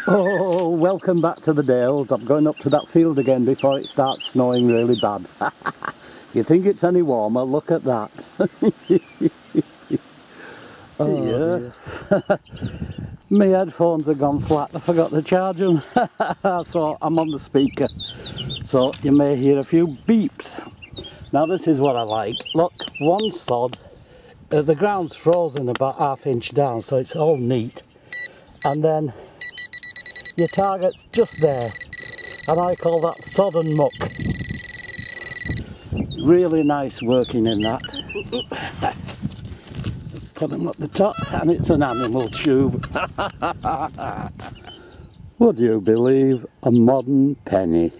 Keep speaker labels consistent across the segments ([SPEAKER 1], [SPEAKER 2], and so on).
[SPEAKER 1] Oh, welcome back to the Dales. I'm going up to that field again before it starts snowing really bad. You think it's any warmer? Look at that. Oh, yeah. My headphones have gone flat. I forgot to charge them. So I'm on the speaker. So you may hear a few beeps. Now this is what I like. Look, one sod. The ground's frozen about ½ inch down, so it's all neat. And then your target's just there. And I call that sod and muck. Really nice working in that. Put them at the top, and it's an animal tube. Would you believe a modern penny?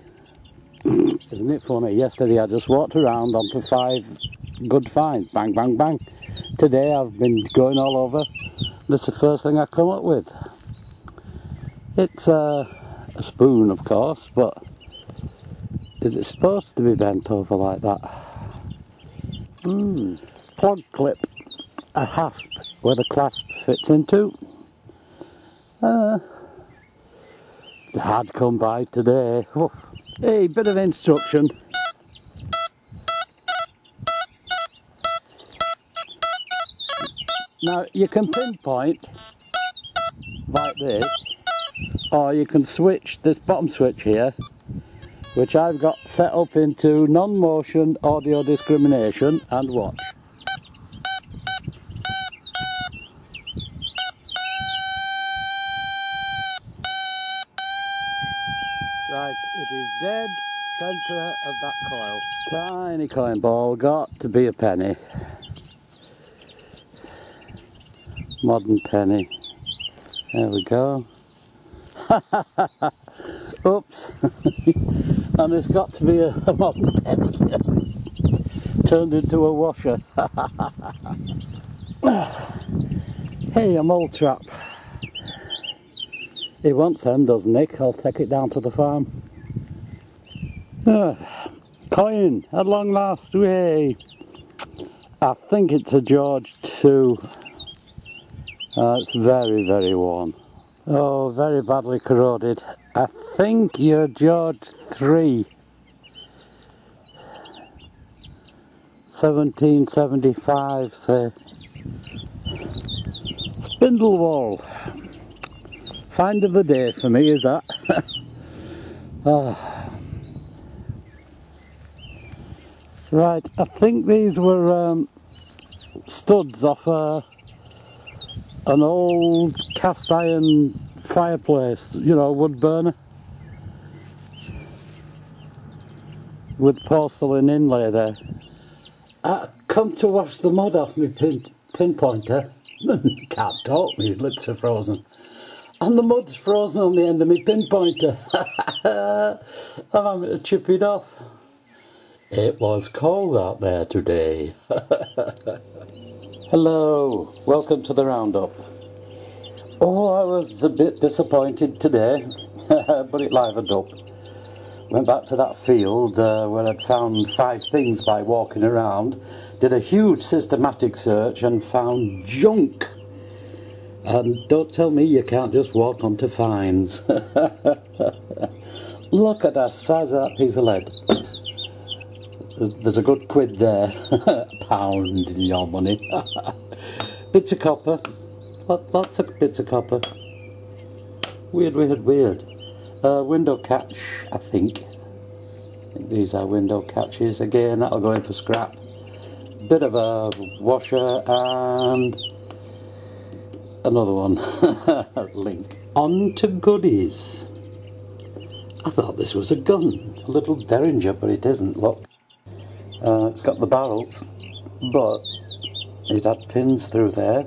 [SPEAKER 1] Isn't it funny? Yesterday I just walked around onto 5 good finds. Bang, bang, bang. Today I've been going all over. This is the first thing I come up with. It's a spoon, of course, but is it supposed to be bent over like that? Plug clip. A hasp where the clasp fits into. Hard come by today. Oof. Hey, bit of instruction. Now you can pinpoint like this, or you can switch this bottom switch here, which I've got set up into non-motion audio discrimination, and watch. Right, it is dead centre of that coil. Tiny coin ball, got to be a penny. Modern penny. There we go. Oops. And it's got to be a modern penny. Turned into a washer. Hey, a mole trap. He wants them, doesn't he? I'll take it down to the farm. Coin, at long last, way. I think it's a George II. It's very, very worn. Oh, very badly corroded. I think you're George III. 1775, say. Spindle Whorl. Find of the day for me, is that? Right, I think these were studs off an old cast iron fireplace, you know, wood burner. With porcelain inlay there. I come to wash the mud off my pinpointer. Can't talk, my lips are frozen. And the mud's frozen on the end of my pinpointer. I'm having to chip it off. It was cold out there today. Hello, welcome to the roundup. Oh, I was a bit disappointed today, but it livened up. Went back to that field where I'd found 5 things by walking around, did a huge systematic search and found junk. And don't tell me you can't just walk onto finds. Look at the size of that piece of lead. There's a good quid there. £1 in your money. Bits of copper. Lots of bits of copper. Weird. Window catch, I think. These are window catches. Again, that'll go in for scrap. Bit of a washer and another one. Link. On to goodies. I thought this was a gun. A little derringer, but it isn't, look. It's got the barrels, but it had pins through there.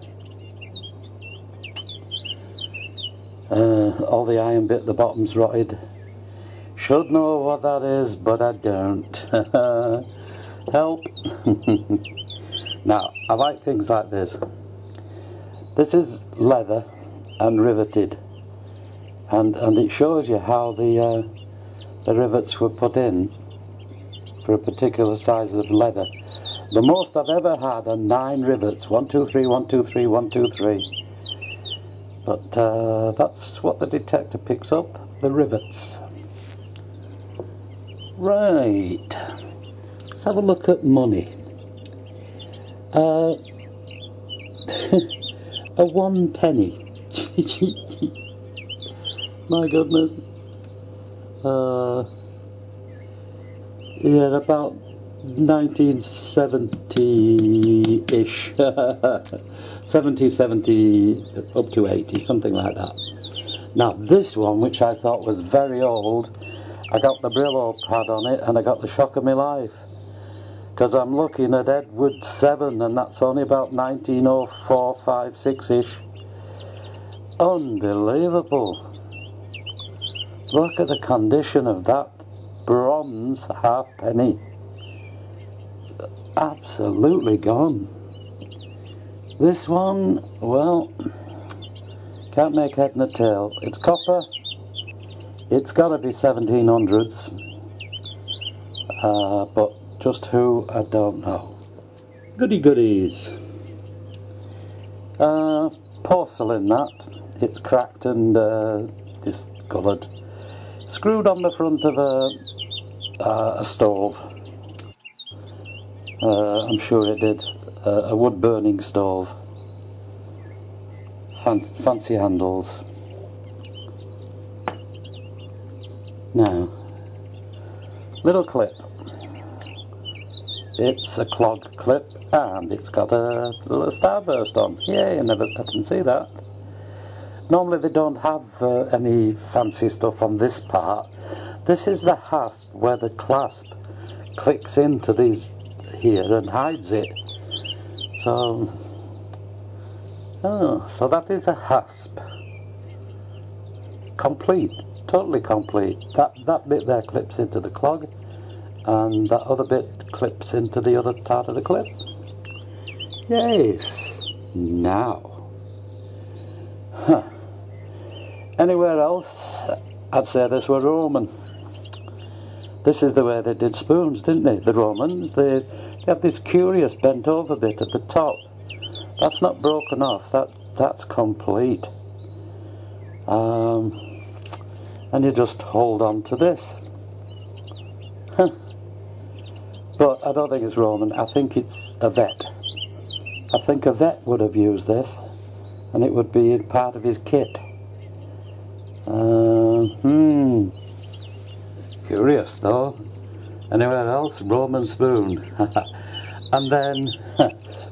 [SPEAKER 1] All the iron bit at the bottom's rotted. Should know what that is, but I don't. Help. Now, I like things like this. This is leather and riveted, and it shows you how the rivets were put in for a particular size of leather. The most I've ever had are 9 rivets. 1, 2, 3, 1, 2, 3, 1, 2, 3. But that's what the detector picks up, the rivets. Right, let's have a look at money. A 1 penny. My goodness. Yeah, about 1970-ish. 70, up to 80, something like that. Now this one, which I thought was very old, I got the Brillo pad on it and I got the shock of my life. Because I'm looking at Edward 7 and that's only about 1904, 5, 6-ish. Unbelievable. Look at the condition of that bronze halfpenny. Absolutely gone. This one, well, can't make head nor tail. It's copper. It's got to be 1700s. But just who, I don't know. Goody goodies. Porcelain that. It's cracked and discoloured. Screwed on the front of a stove. I'm sure it did. A wood burning stove. Fancy handles. Now, little clip. It's a clog clip and it's got a little starburst on. Yay, I didn't see that. Normally they don't have any fancy stuff on this part. This is the hasp where the clasp clicks into these here and hides it. So, so that is a hasp. Complete, totally complete. That bit there clips into the clog, and that other bit clips into the other part of the clip. Yes. Now, anywhere else, I'd say this were Roman. This is the way they did spoons, didn't they? The Romans, they had this curious bent over bit at the top. That's not broken off, that's complete. And you just hold on to this. But I don't think it's Roman, I think it's a vet. I think a vet would have used this, and it would be part of his kit. Curious though. Anywhere else? Roman spoon. And then,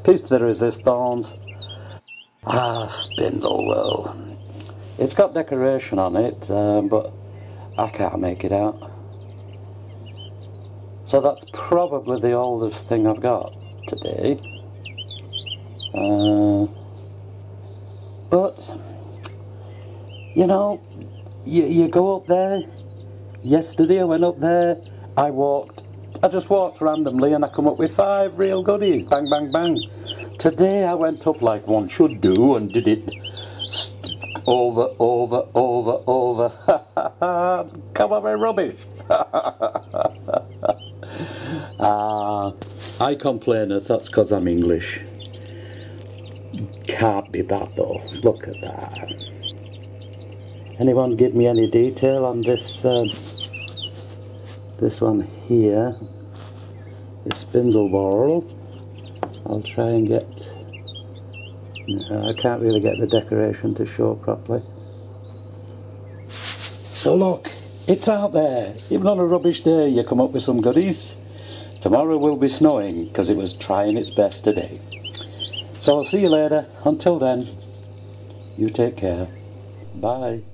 [SPEAKER 1] piece de resistance. Spindle Whorl. It's got decoration on it, but I can't make it out. So that's probably the oldest thing I've got today. But, you know, you go up there. Yesterday I went up there, I just walked randomly and I come up with 5 real goodies, bang bang bang. Today I went up like one should do and did it over. Come on, very rubbish. I complain that that's because I'm English. Can't be that though, look at that. Anyone give me any detail on this this one here, the Spindle Whorl? I'll try and get, I can't really get the decoration to show properly. So look, it's out there. Even on a rubbish day you come up with some goodies. Tomorrow will be snowing because it was trying its best today. So I'll see you later. Until then, you take care. Bye.